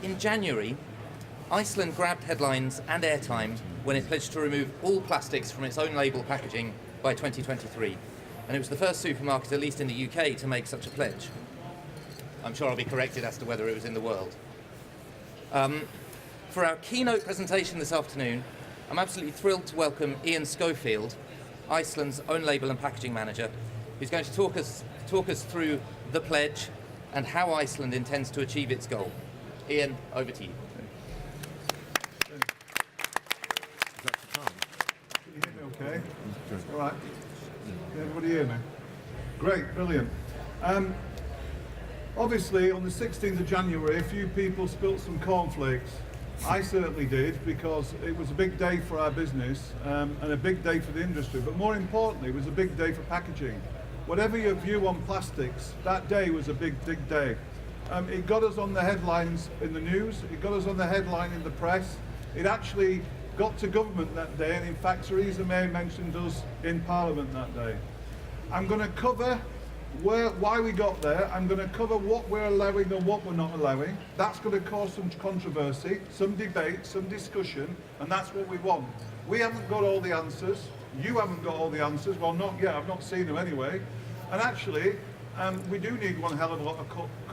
In January, Iceland grabbed headlines and airtime when it pledged to remove all plastics from its own label packaging by 2023. And it was the first supermarket, at least in the UK, to make such a pledge. I'm sure I'll be corrected as to whether it was in the world. For our keynote presentation this afternoon, I'm absolutely thrilled to welcome Ian Schofield, Iceland's own label and packaging manager, who's going to talk us through the pledge and how Iceland intends to achieve its goal. Ian, over to you. Can you hear me okay? All right. Can everybody hear me? Great, brilliant. Obviously, on the 16th of January, a few people spilt some cornflakes. I certainly did, because it was a big day for our business and a big day for the industry. But more importantly, it was a big day for packaging. Whatever your view on plastics, that day was a big day. It got us on the headlines in the news. It got us on the headline in the press. It actually got to government that day, and in fact, Theresa May mentioned us in Parliament that day. I'm going to cover why we got there. I'm going to cover what we're allowing and what we're not allowing. That's going to cause some controversy, some debate, some discussion, and that's what we want. We haven't got all the answers. You haven't got all the answers. Well, not yet. I've not seen them anyway. And actually, we do need one hell of a lot of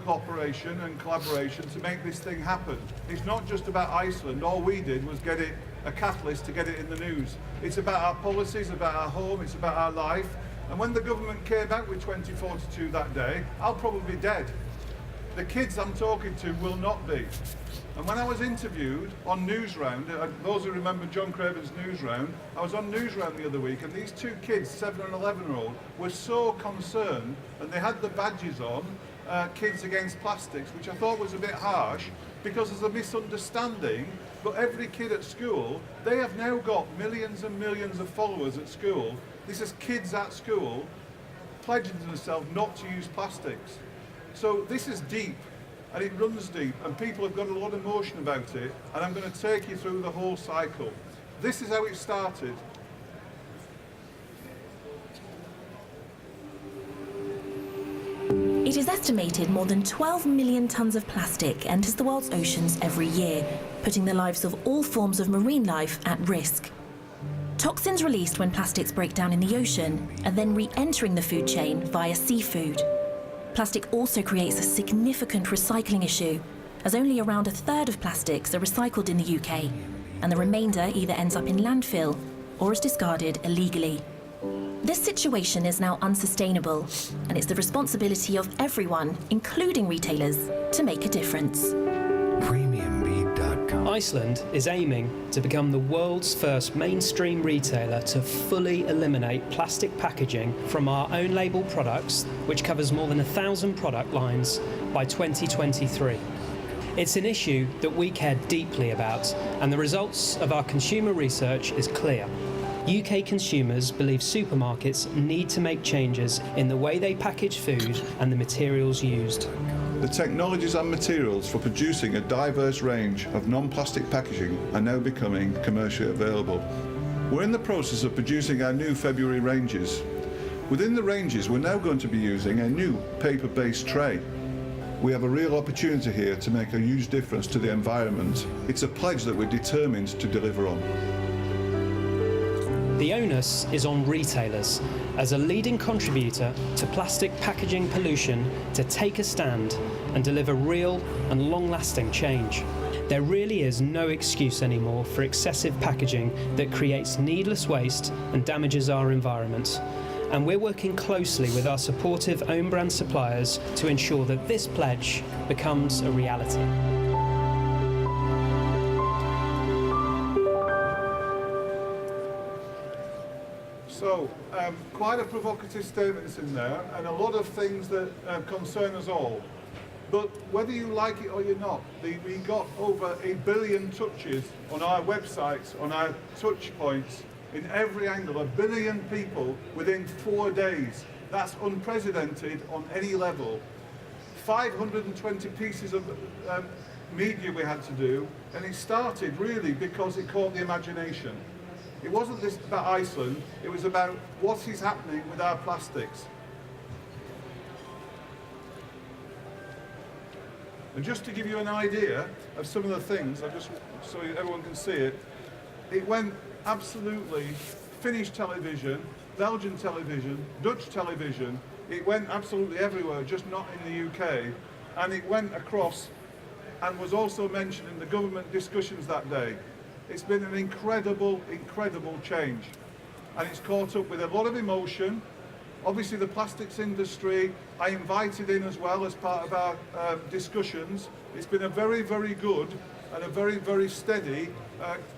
cooperation and collaboration to make this thing happen. It's not just about Iceland. All we did was get it a catalyst to get it in the news. It's about our policies, about our home, it's about our life. And when the government came out with 2042 that day, I'll probably be dead. The kids I'm talking to will not be. And when I was interviewed on Newsround, those who remember John Craven's Newsround, I was on Newsround the other week, and these two kids, 7 and 11-year-old, were so concerned, and they had the badges on, Kids Against Plastics, which I thought was a bit harsh, because there's a misunderstanding. But every kid at school, they have now got millions and millions of followers at school. This is kids at school pledging themselves not to use plastics. So this is deep, and it runs deep, and people have got a lot of emotion about it, and I'm going to take you through the whole cycle. This is how it started. It is estimated more than 12 million tons of plastic enters the world's oceans every year, putting the lives of all forms of marine life at risk. Toxins released when plastics break down in the ocean are then re-entering the food chain via seafood. Plastic also creates a significant recycling issue, as only around 1/3 of plastics are recycled in the UK, and the remainder either ends up in landfill or is discarded illegally. This situation is now unsustainable, and it's the responsibility of everyone, including retailers, to make a difference. Iceland is aiming to become the world's first mainstream retailer to fully eliminate plastic packaging from our own label products, which covers more than 1,000 product lines, by 2023. It's an issue that we care deeply about, and the results of our consumer research is clear. UK consumers believe supermarkets need to make changes in the way they package food and the materials used. The technologies and materials for producing a diverse range of non-plastic packaging are now becoming commercially available. We're in the process of producing our new February ranges. Within the ranges, we're now going to be using a new paper-based tray. We have a real opportunity here to make a huge difference to the environment. It's a pledge that we're determined to deliver on. The onus is on retailers, as a leading contributor to plastic packaging pollution, to take a stand and deliver real and long-lasting change. There really is no excuse anymore for excessive packaging that creates needless waste and damages our environment. And we're working closely with our supportive own brand suppliers to ensure that this pledge becomes a reality. So, quite a provocative statements in there, and a lot of things that concern us all. But whether you like it or you're not, we got over 1 billion touches on our websites, on our touch points, in every angle, 1 billion people within 4 days. That's unprecedented on any level. 520 pieces of media we had to do, and it started really because it caught the imagination. It wasn't just about Iceland, it was about what is happening with our plastics. And just to give you an idea of some of the things, just so everyone can see it, it went absolutely Finnish television, Belgian television, Dutch television. It went absolutely everywhere, just not in the UK. And it went across and was also mentioned in the government discussions that day. It's been an incredible, incredible change. And it's caught up with a lot of emotion. Obviously the plastics industry, I invited in as well as part of our discussions. It's been a very, very good and a very, very steady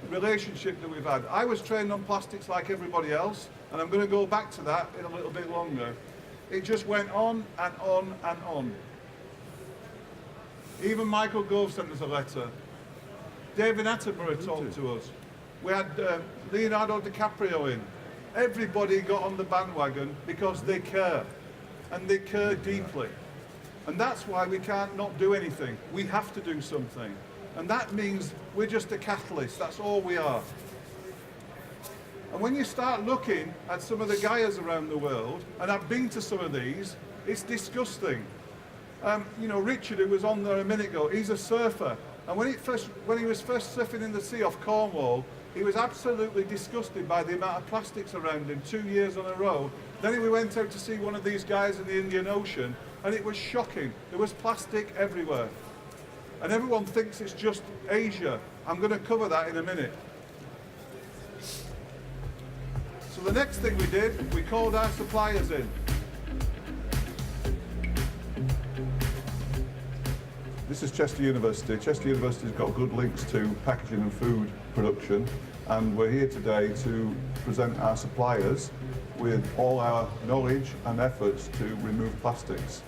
relationship that we've had. I was trained on plastics like everybody else, and I'm going to go back to that in a little bit longer. It just went on and on and on. Even Michael Gove sent us a letter. David Attenborough talked to us. We had Leonardo DiCaprio in. Everybody got on the bandwagon because they care, and they care deeply. And that's why we can't not do anything. We have to do something. And that means we're just a catalyst, that's all we are. And when you start looking at some of the Gaias around the world, and I've been to some of these, it's disgusting. You know, Richard, who was on there a minute ago, he's a surfer. And when he was first surfing in the sea off Cornwall, he was absolutely disgusted by the amount of plastics around him 2 years on a row. Then we went out to see one of these guys in the Indian Ocean, and it was shocking. There was plastic everywhere. And everyone thinks it's just Asia. I'm going to cover that in a minute. So the next thing we did, we called our suppliers in. This is Chester University. Chester University's got good links to packaging and food production, and we're here today to present our suppliers with all our knowledge and efforts to remove plastics.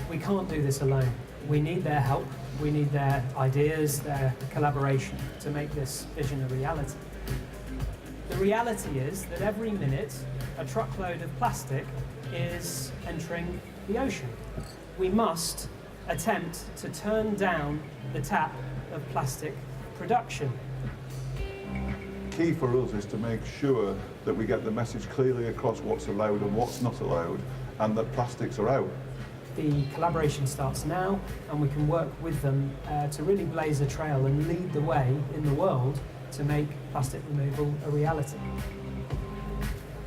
We can't do this alone. We need their help, we need their ideas, their collaboration to make this vision a reality. The reality is that every minute a truckload of plastic is entering the ocean. We must attempt to turn down the tap of plastic production. Key for us is to make sure that we get the message clearly across what's allowed and what's not allowed, and that plastics are out. The collaboration starts now, and we can work with them to really blaze a trail and lead the way in the world to make plastic removal a reality.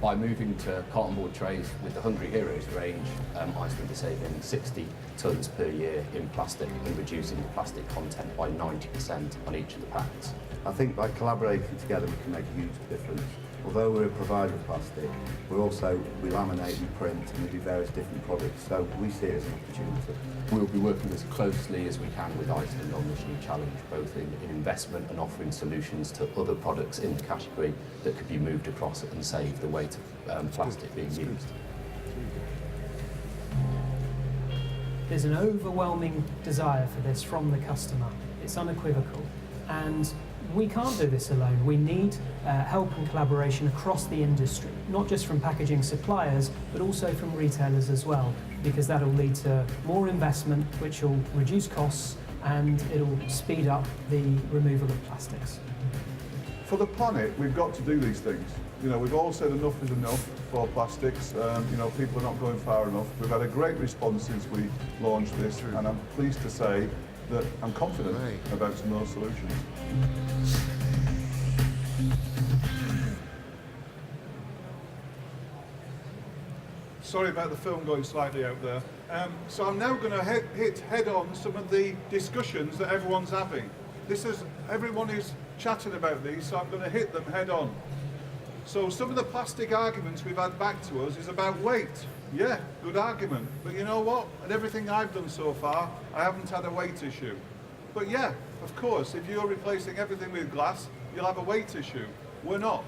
By moving to cartonboard trays with the Hungry Heroes range, Iceland is saving 60 tonnes per year in plastic and reducing the plastic content by 90% on each of the packs. I think by collaborating together we can make a huge difference. Although we're a provider of plastic, we laminate and print and we do various different products, so we see it as an opportunity. We'll be working as closely as we can with Iceland on this new challenge, both in investment and offering solutions to other products in the category that could be moved across and save the weight of plastic being used. There's an overwhelming desire for this from the customer. It's unequivocal. And we can't do this alone. We need help and collaboration across the industry, not just from packaging suppliers, but also from retailers as well, because that'll lead to more investment, which will reduce costs, and it'll speed up the removal of plastics. For the planet, we've got to do these things. You know, we've all said enough is enough for plastics. You know, people are not going far enough. We've had a great response since we launched this, and I'm pleased to say that I'm confident about some of those solutions. Sorry about the film going slightly out there. So I'm now going to hit head on some of the discussions that everyone's having. Everyone is chatting about these, so I'm going to hit them head on. So some of the plastic arguments we've had back to us is about weight. Yeah, good argument. But you know what? At everything I've done so far, I haven't had a weight issue. But yeah, of course, if you're replacing everything with glass, you'll have a weight issue. We're not.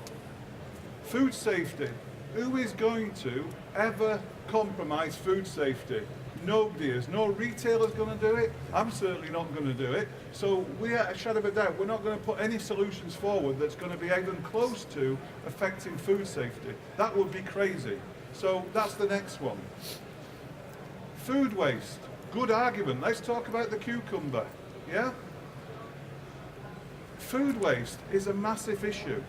Food safety. Who is going to ever compromise food safety? Nobody is. No retailer's going to do it. I'm certainly not going to do it. So we, at a shadow of a doubt, we're not going to put any solutions forward that's going to be even close to affecting food safety. That would be crazy. So that's the next one. Food waste. Good argument. Let's talk about the cucumber. Yeah? Food waste is a massive issue.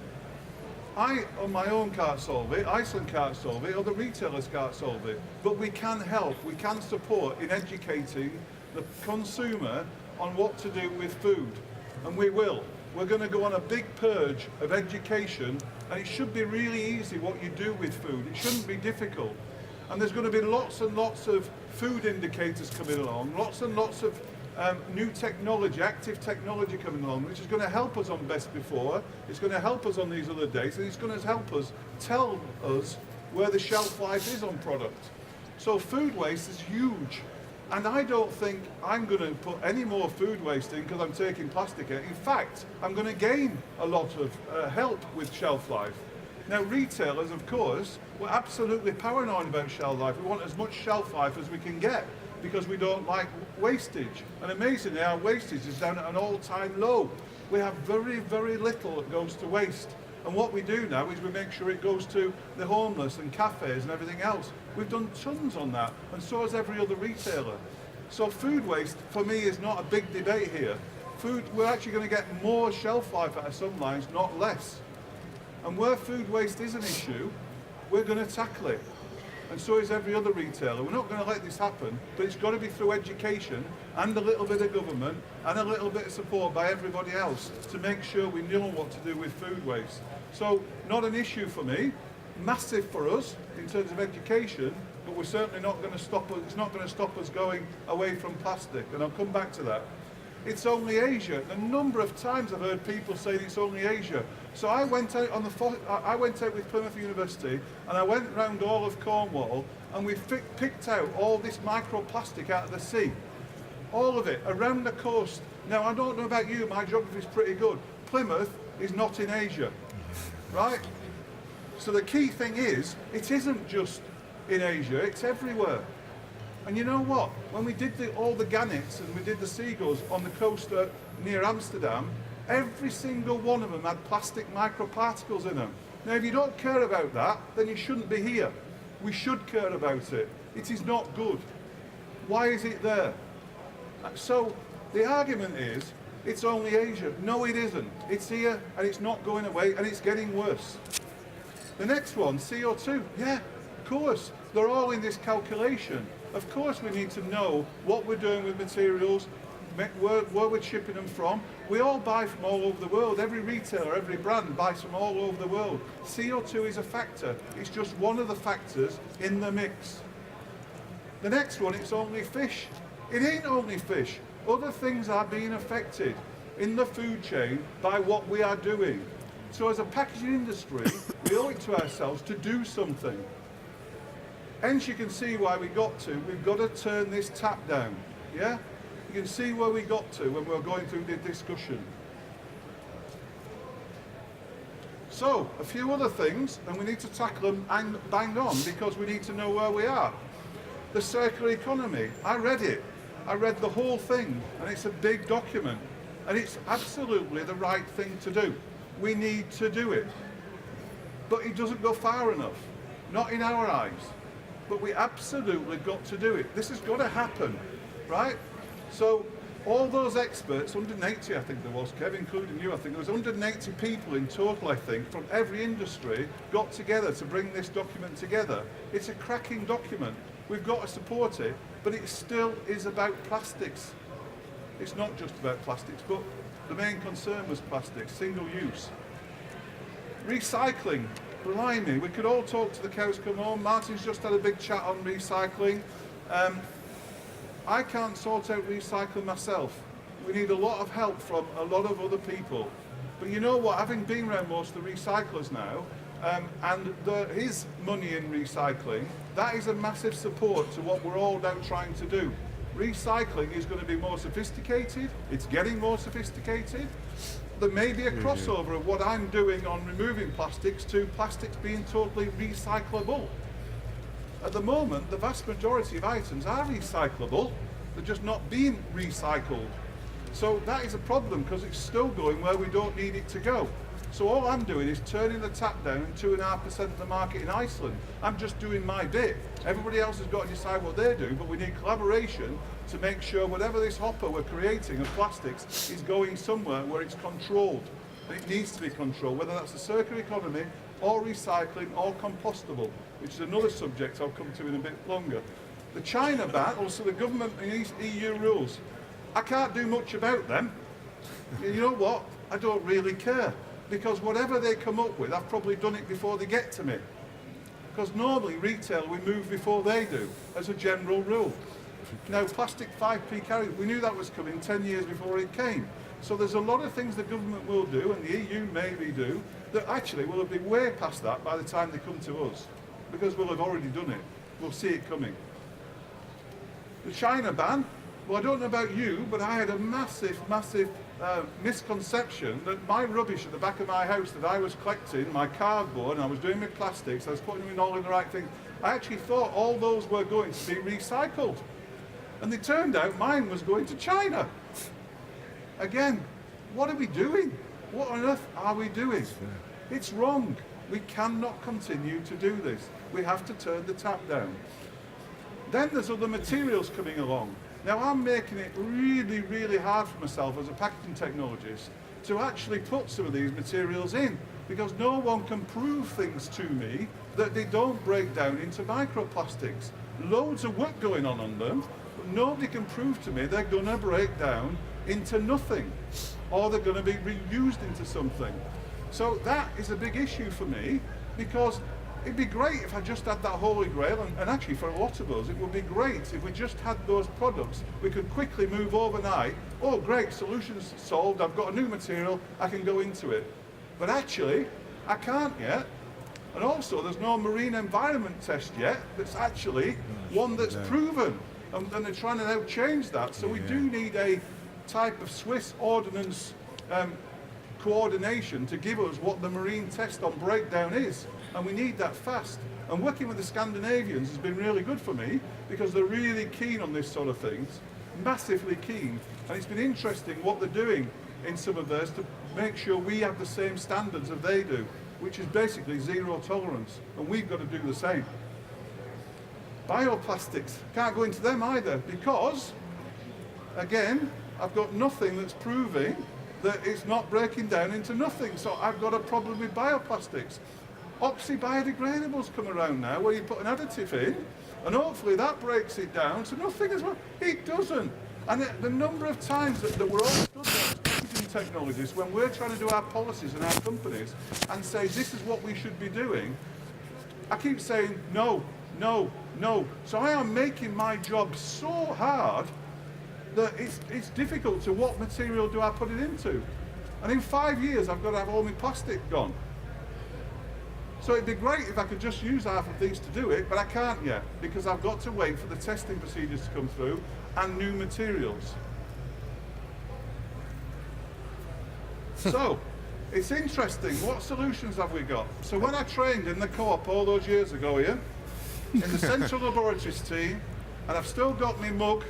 I, on my own, can't solve it, Iceland can't solve it, or the retailers can't solve it. But we can help, we can support in educating the consumer on what to do with food. And we will. We're going to go on a big purge of education, and it should be really easy what you do with food. It shouldn't be difficult. And there's going to be lots and lots of food indicators coming along, lots and lots of new technology, active technology coming along, which is going to help us on best before, it's going to help us on these other dates, and it's going to help us tell us where the shelf life is on product. So food waste is huge. And I don't think I'm going to put any more food waste in because I'm taking plastic out. In fact, I'm going to gain a lot of help with shelf life. Now, retailers, of course, we're absolutely paranoid about shelf life. We want as much shelf life as we can get because we don't like wastage. And amazingly, our wastage is down at an all-time low. We have very, very little that goes to waste. And what we do now is we make sure it goes to the homeless and cafes and everything else. We've done tons on that, and so has every other retailer. So food waste, for me, is not a big debate here. We're actually going to get more shelf life out of some lines, not less. And where food waste is an issue, we're going to tackle it. And so is every other retailer. We're not going to let this happen, but it's got to be through education and a little bit of government and a little bit of support by everybody else to make sure we know what to do with food waste. So not an issue for me, massive for us in terms of education, but we're certainly not going to stop us, it's not going to stop us going away from plastic, and I'll come back to that. It's only Asia. The number of times I've heard people say it's only Asia. So I went out with Plymouth University, and I went round all of Cornwall, and we picked out all this microplastic out of the sea. All of it, around the coast. Now, I don't know about you, my geography is pretty good. Plymouth is not in Asia, right? So the key thing is, it isn't just in Asia, it's everywhere. And you know what? When we did all the gannets and we did the seagulls on the coast near Amsterdam, every single one of them had plastic microparticles in them. Now, if you don't care about that, then you shouldn't be here. We should care about it. It is not good. Why is it there? So the argument is, it's only Asia. No, it isn't. It's here, and it's not going away, and it's getting worse. The next one, CO2. Yeah, of course. They're all in this calculation. Of course we need to know what we're doing with materials, where we're shipping them from. We all buy from all over the world. Every retailer, every brand buys from all over the world. CO2 is a factor. It's just one of the factors in the mix. The next one, it's only fish. It ain't only fish. Other things are being affected in the food chain by what we are doing. So as a packaging industry, we owe it to ourselves to do something. Hence you can see why we've got to turn this tap down, yeah? You can see where we got to when we were going through the discussion. So, a few other things, and we need to tackle them and bang on because we need to know where we are. The circular economy, I read it. I read the whole thing, and it's a big document, and it's absolutely the right thing to do. We need to do it. But it doesn't go far enough, not in our eyes. But we absolutely got to do it. This has got to happen, right? So all those experts, 180 I think there was, Kev, including you, I think there was 180 people in total, I think, from every industry got together to bring this document together. It's a cracking document. We've got to support it, but it still is about plastics. It's not just about plastics, but the main concern was plastics, single use. Recycling. Blimey, we could all talk to the cows come home. Martin's just had a big chat on recycling. I can't sort out recycling myself. We need a lot of help from a lot of other people. But you know what, having been around most of the recyclers now, and there is money in recycling, that is a massive support to what we're all now trying to do. Recycling is going to be more sophisticated, it's getting more sophisticated. There may be a crossover of what I'm doing on removing plastics to plastics being totally recyclable. At the moment, the vast majority of items are recyclable, they're just not being recycled. So that is a problem because it's still going where we don't need it to go. So all I'm doing is turning the tap down in 2.5% of the market in Iceland. I'm just doing my bit. Everybody else has got to decide what they're doing, but we need collaboration to make sure whatever this hopper we're creating of plastics is going somewhere where it's controlled. And it needs to be controlled, whether that's a circular economy or recycling or compostable, which is another subject I'll come to in a bit longer. The China ban, also the government and EU rules. I can't do much about them. You know what? I don't really care, because whatever they come up with, I've probably done it before they get to me. Because normally retail, we move before they do, as a general rule. Now, plastic 5p carry, we knew that was coming 10 years before it came. So there's a lot of things the government will do, and the EU maybe do, that actually will have been way past that by the time they come to us, because we'll have already done it. We'll see it coming. The China ban, well, I don't know about you, but I had a massive misconception that my rubbish at the back of my house that I was collecting, my cardboard, and I was doing my plastics, I was putting them in all in the right thing. I actually thought all those were going to be recycled. And it turned out mine was going to China. Again, what are we doing? What on earth are we doing? It's wrong. We cannot continue to do this. We have to turn the tap down. Then there's other materials coming along. Now I'm making it really, really hard for myself as a packaging technologist to actually put some of these materials in, because no one can prove things to me that they don't break down into microplastics. Loads of work going on them, but nobody can prove to me they're going to break down into nothing, or they're going to be reused into something. So that is a big issue for me, because it'd be great if I just had that holy grail, and actually for a lot of us it would be great if we just had those products. We could quickly move overnight. Oh great, solution's solved, I've got a new material, I can go into it. But actually, I can't yet. And also there's no marine environment test yet that's actually one that's proven. And they're trying to now change that. So we do need a type of Swiss ordnance coordination to give us what the marine test on breakdown is. And we need that fast. And working with the Scandinavians has been really good for me, because they're really keen on this sort of things, massively keen. And it's been interesting what they're doing in some of theirs to make sure we have the same standards as they do, which is basically zero tolerance. And we've got to do the same. Bioplastics, can't go into them either, because, again, I've got nothing that's proving that it's not breaking down into nothing. So I've got a problem with bioplastics. Oxy-biodegradables come around now, where you put an additive in, and hopefully that breaks it down to nothing as well. It doesn't. And the number of times that we're all stood there as packaging technologists, when we're trying to do our policies in our companies and say this is what we should be doing, I keep saying no, no, no. So I am making my job so hard that it's difficult to what material do I put it into. And in 5 years I've got to have all my plastic gone. So it'd be great if I could just use half of these to do it, but I can't yet, because I've got to wait for the testing procedures to come through and new materials. So, it's interesting, what solutions have we got? So when I trained in the co-op all those years ago here, in the Central Laboratories team, and I've still got my mug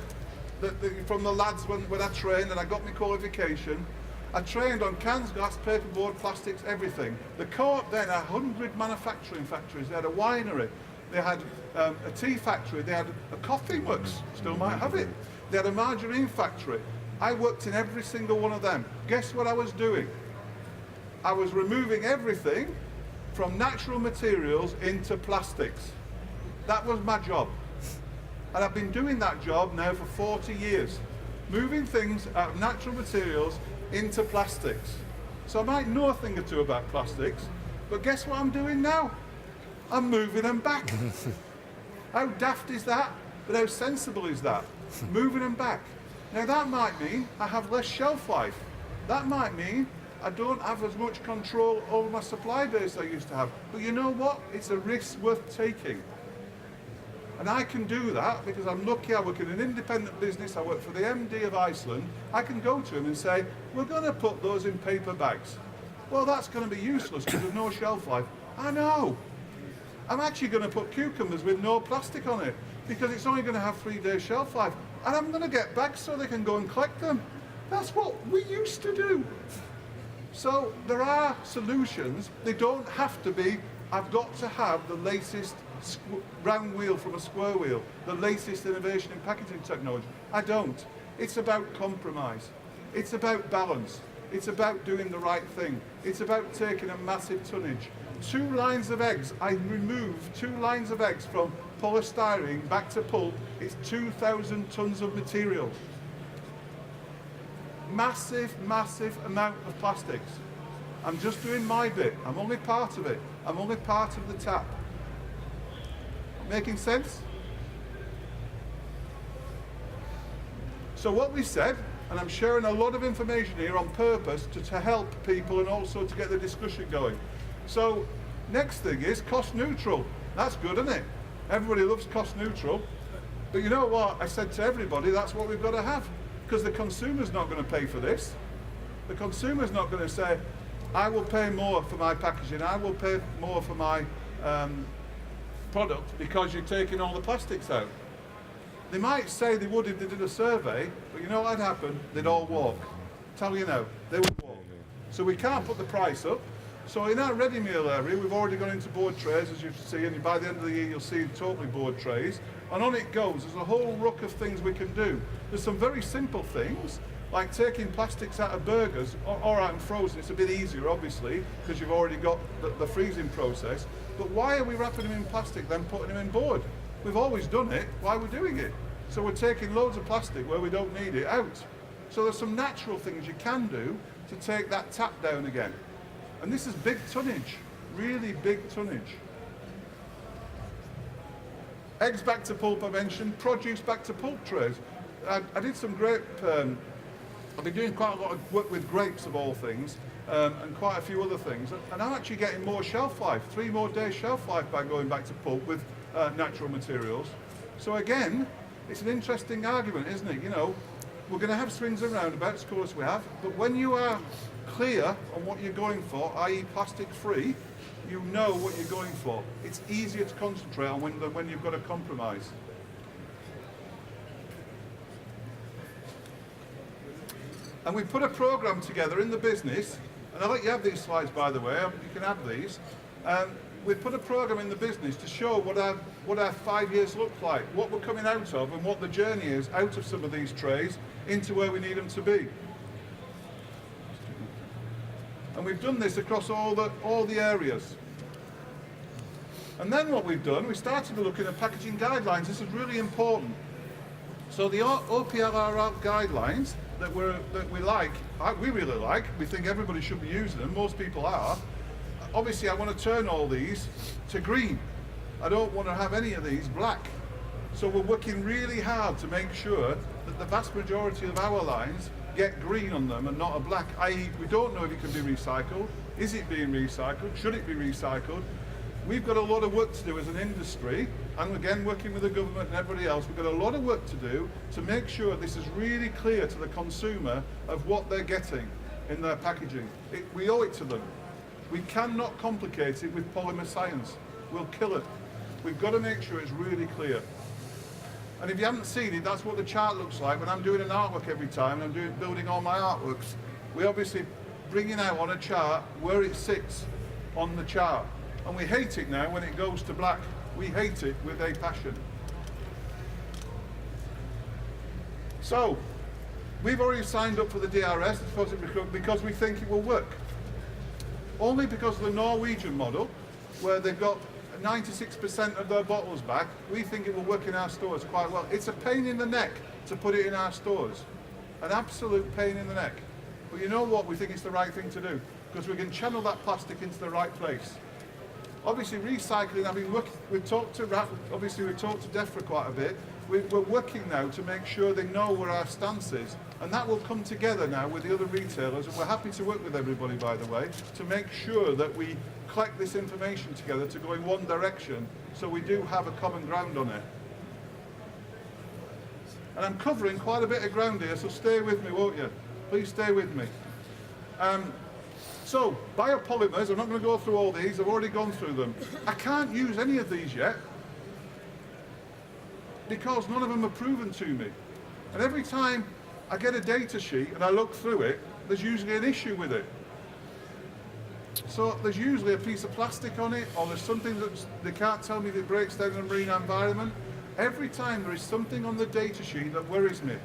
from the lads when I trained, and I got my qualification, I trained on cans, glass, paperboard, plastics, everything. The co-op then had 100 manufacturing factories. They had a winery, they had a tea factory, they had a coffee works, still might have it. They had a margarine factory. I worked in every single one of them. Guess what I was doing? I was removing everything from natural materials into plastics. That was my job. And I've been doing that job now for 40 years. Moving things out of natural materials into plastics. So I might know a thing or two about plastics, but guess what I'm doing now? I'm moving them back. How daft is that? But how sensible is that? Moving them back. Now that might mean I have less shelf life. That might mean I don't have as much control over my supply base I used to have. But you know what? It's a risk worth taking. And I can do that because I'm lucky. I work in an independent business. I work for the MD of Iceland. I can go to him and say, we're going to put those in paper bags. Well, that's going to be useless because there's no shelf life. I know. I'm actually going to put cucumbers with no plastic on it because it's only going to have 3 days shelf life. And I'm going to get bags so they can go and collect them. That's what we used to do. So there are solutions. They don't have to be, I've got to have the latest round wheel from a square wheel, the latest innovation in packaging technology. I don't. It's about compromise. It's about balance. It's about doing the right thing. It's about taking a massive tonnage. 2 lines of eggs. I removed 2 lines of eggs from polystyrene back to pulp, it's 2,000 tonnes of material. Massive, massive amount of plastics. I'm just doing my bit. I'm only part of it. I'm only part of the tap. Making sense? So what we said, and I'm sharing a lot of information here on purpose to help people and also to get the discussion going. So next thing is cost neutral. That's good, isn't it? Everybody loves cost neutral. But you know what? I said to everybody, that's what we've got to have. Because the consumer's not going to pay for this. The consumer's not going to say, I will pay more for my packaging, I will pay more for my product because you're taking all the plastics out. They might say they would if they did a survey, but you know what'd happen? They'd all walk. Tell you now, they would walk. So we can't put the price up. So in our ready meal area, we've already gone into board trays, as you see, and by the end of the year you'll see totally board trays. And on it goes. There's a whole ruck of things we can do. There's some very simple things, like taking plastics out of burgers, or out and frozen. It's a bit easier, obviously, because you've already got the freezing process. But why are we wrapping them in plastic, then putting them in board? We've always done it. Why are we doing it? So we're taking loads of plastic where we don't need it out. So there's some natural things you can do to take that tap down again. And this is big tonnage, really big tonnage. Eggs back to pulp I mentioned, produce back to pulp trays. I did some grape, I've been doing quite a lot of work with grapes of all things, and quite a few other things. And I'm actually getting more shelf life, 3 more days shelf life by going back to pulp with natural materials. So again, it's an interesting argument, isn't it? You know, we're going to have swings and roundabouts, of course we have, but when you are clear on what you're going for, i.e. plastic free, you know what you're going for. It's easier to concentrate on when you've got a compromise. And we put a program together in the business, and I'll let you have these slides by the way, you can have these. We put a program in the business to show what our 5 years look like, what we're coming out of and what the journey is out of some of these trays into where we need them to be. And we've done this across all the areas. And then what we've done, we started looking at packaging guidelines. This is really important. So the OPLR guidelines that we like, we really like, we think everybody should be using them, most people are. Obviously I want to turn all these to green. I don't want to have any of these black. So we're working really hard to make sure that the vast majority of our lines get green on them and not a black, i.e. we don't know if it can be recycled. Is it being recycled? Should it be recycled? We've got a lot of work to do as an industry, and again working with the government and everybody else, we've got a lot of work to do to make sure this is really clear to the consumer of what they're getting in their packaging. We owe it to them. We cannot complicate it with polymer science. We'll kill it. We've got to make sure it's really clear. And if you haven't seen it, that's what the chart looks like when I'm doing an artwork every time and I'm building all my artworks. We obviously bring it out on a chart where it sits on the chart. And we hate it now when it goes to black. We hate it with a passion. So, we've already signed up for the DRS because we think it will work. Only because of the Norwegian model, where they've got 96% of their bottles back, we think it will work in our stores quite well. It's a pain in the neck to put it in our stores. An absolute pain in the neck. But you know what? We think it's the right thing to do, because we can channel that plastic into the right place. Obviously recycling, I mean, we've talked to DEFRA quite a bit. We're working now to make sure they know where our stance is. And that will come together now with the other retailers, and we're happy to work with everybody, by the way, to make sure that we collect this information together to go in one direction, so we do have a common ground on it. And I'm covering quite a bit of ground here, so stay with me, won't you? Please stay with me. So, biopolymers, I'm not going to go through all these, I've already gone through them. I can't use any of these yet, because none of them are proven to me. And every time I get a data sheet and I look through it, there's usually an issue with it. So there's usually a piece of plastic on it, or there's something that they can't tell me that breaks down in the marine environment. Every time there is something on the data sheet that worries me.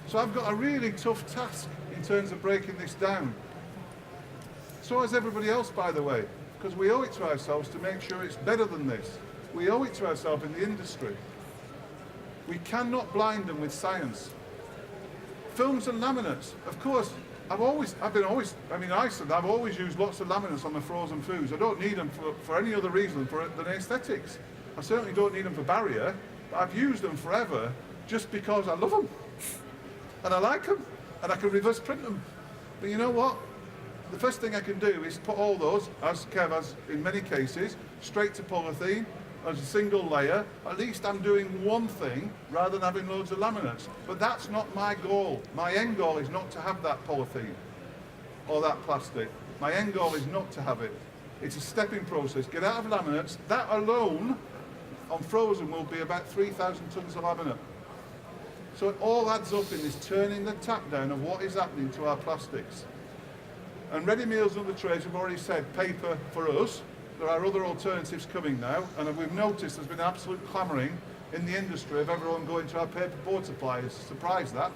So I've got a really tough task in terms of breaking this down. So has everybody else, by the way, because we owe it to ourselves to make sure it's better than this. We owe it to ourselves in the industry. We cannot blind them with science. Films and laminates, of course, I mean, Iceland, I've always used lots of laminates on my frozen foods. I don't need them for any other reason than aesthetics. I certainly don't need them for barrier, but I've used them forever just because I love them. And I like them, and I can reverse print them. But you know what? The first thing I can do is put all those, as Kev has in many cases, straight to polythene, as a single layer. At least I'm doing one thing rather than having loads of laminates. But that's not my goal. My end goal is not to have that polythene or that plastic. My end goal is not to have it. It's a stepping process. Get out of laminates. That alone on frozen will be about 3,000 tonnes of laminate. So it all adds up in this turning the tap down of what is happening to our plastics. And ready meals and other trays, we've already said, paper for us. There are other alternatives coming now, and we've noticed there's been absolute clamouring in the industry of everyone going to our paper board suppliers. Surprised that.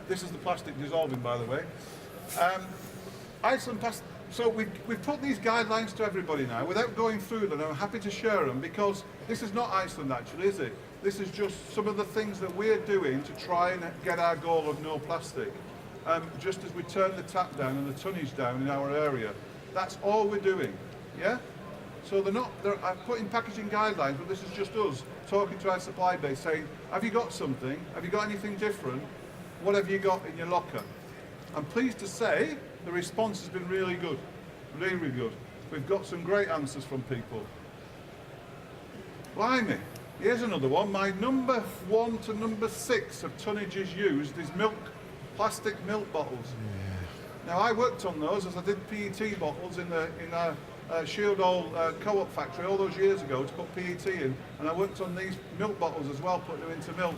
This is the plastic dissolving, by the way. Iceland so we've put these guidelines to everybody now without going through them. I'm happy to share them because this is not Iceland actually, is it? This is just some of the things that we're doing to try and get our goal of no plastic. Just as we turn the tap down and the tonnage down in our area. That's all we're doing, yeah? So they're putting packaging guidelines, but this is just us talking to our supply base saying, have you got something? Have you got anything different? What have you got in your locker? I'm pleased to say the response has been really good, really good. We've got some great answers from people. Blimey, here's another one. My number 1 to number 6 of tonnages used is plastic milk bottles. Yeah. Now I worked on those as I did PET bottles in our Shield Oil co-op factory all those years ago to put PET in, and I worked on these milk bottles as well, putting them into milk.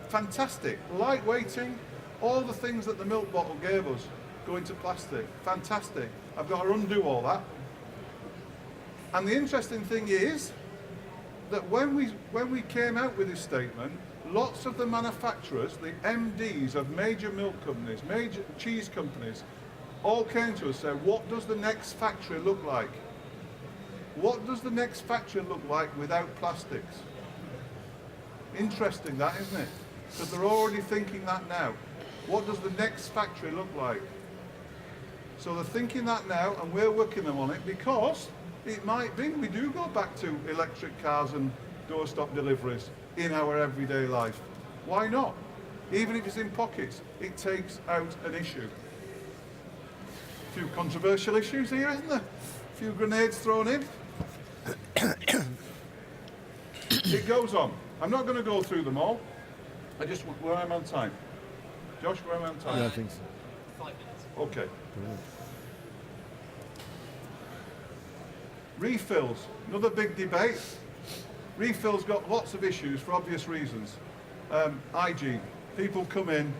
Fantastic, lightweighting, all the things that the milk bottle gave us go into plastic. Fantastic. I've got to undo all that. And the interesting thing is that when we came out with this statement, lots of the manufacturers, the MDs of major milk companies, major cheese companies, all came to us and said, what does the next factory look like? What does the next factory look like without plastics? Interesting that, isn't it? Because they're already thinking that now. What does the next factory look like? So they're thinking that now, and we're working them on it because it might be we do go back to electric cars and doorstop deliveries in our everyday life. Why not? Even if it's in pockets, it takes out an issue. A few controversial issues here, isn't there? A few grenades thrown in. It goes on. I'm not going to go through them all. Where am I on time? Josh, where am I on time? Yeah, I think so. 5 minutes. Okay. Refills, another big debate. Refills got lots of issues for obvious reasons. Hygiene, people come in.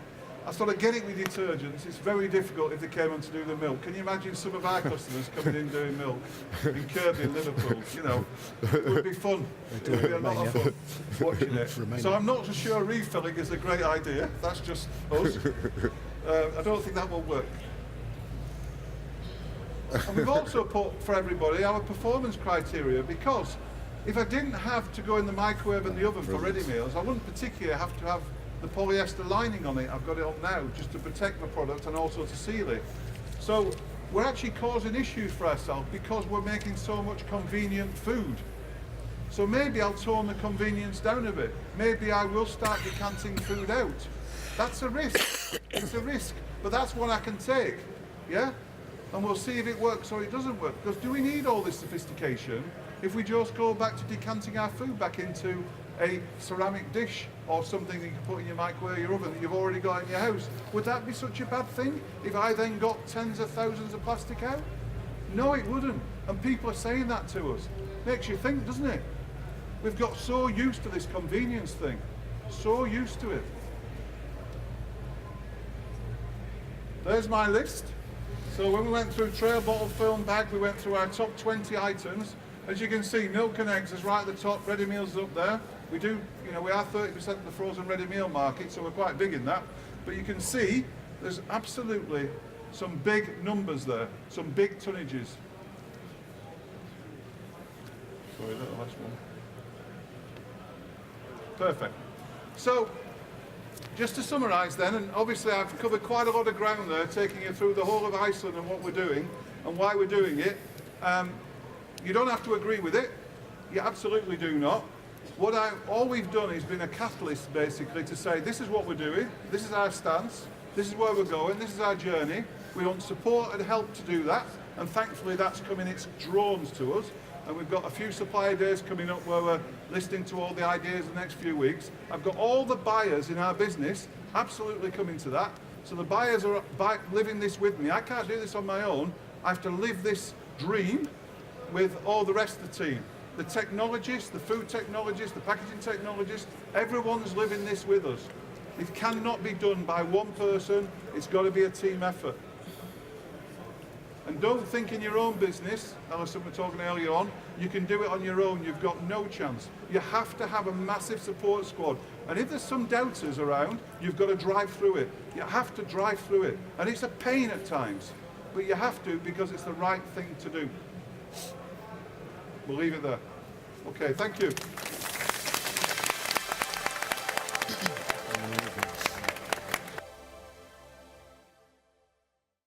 I sort of get it with detergents. It's very difficult if they came on to do the milk. Can you imagine some of our customers coming in doing milk in Kirby and Liverpool? You know, it would be fun. It would be a lot of fun watching it. So I'm not so sure refilling is a great idea. That's just us. I don't think that will work. And we've also put for everybody our performance criteria, because if I didn't have to go in the microwave and the oven for ready meals, I wouldn't particularly have to have the polyester lining on it. I've got it on now just to protect my product and also to seal it. So we're actually causing issues for ourselves because we're making so much convenient food. So maybe I'll tone the convenience down a bit. Maybe I will start decanting food out. That's a risk. It's a risk, but that's what I can take, yeah? And we'll see if it works or it doesn't work. Because do we need all this sophistication if we just go back to decanting our food back into a ceramic dish or something that you can put in your microwave or your oven that you've already got in your house? Would that be such a bad thing if I then got tens of thousands of plastic out? No, it wouldn't. And people are saying that to us. Makes you think, doesn't it? We've got so used to this convenience thing. So used to it. There's my list. So when we went through trail, bottle, film, bag, we went through our top 20 items. As you can see, milk and eggs is right at the top, ready meals is up there. We do, we are 30% of the frozen ready meal market, so we're quite big in that. But you can see there's absolutely some big numbers there, some big tonnages. Sorry, the last one. Perfect. So, just to summarise then, and obviously I've covered quite a lot of ground there, taking you through the whole of Iceland and what we're doing and why we're doing it. You don't have to agree with it. You absolutely do not. All we've done is been a catalyst basically to say this is what we're doing, this is our stance, this is where we're going, this is our journey. We want support and help to do that, and thankfully that's coming its drones to us. And we've got a few supplier days coming up where we're listening to all the ideas in the next few weeks. I've got all the buyers in our business absolutely coming to that. So the buyers are living this with me. I can't do this on my own. I have to live this dream with all the rest of the team. The technologists, the food technologists, the packaging technologists, everyone's living this with us. It cannot be done by one person. It's got to be a team effort. And don't think in your own business, Alison was talking earlier on, you can do it on your own. You've got no chance. You have to have a massive support squad. And if there's some doubters around, you've got to drive through it. You have to drive through it. And it's a pain at times, but you have to because it's the right thing to do. We'll leave it there. Okay, thank you.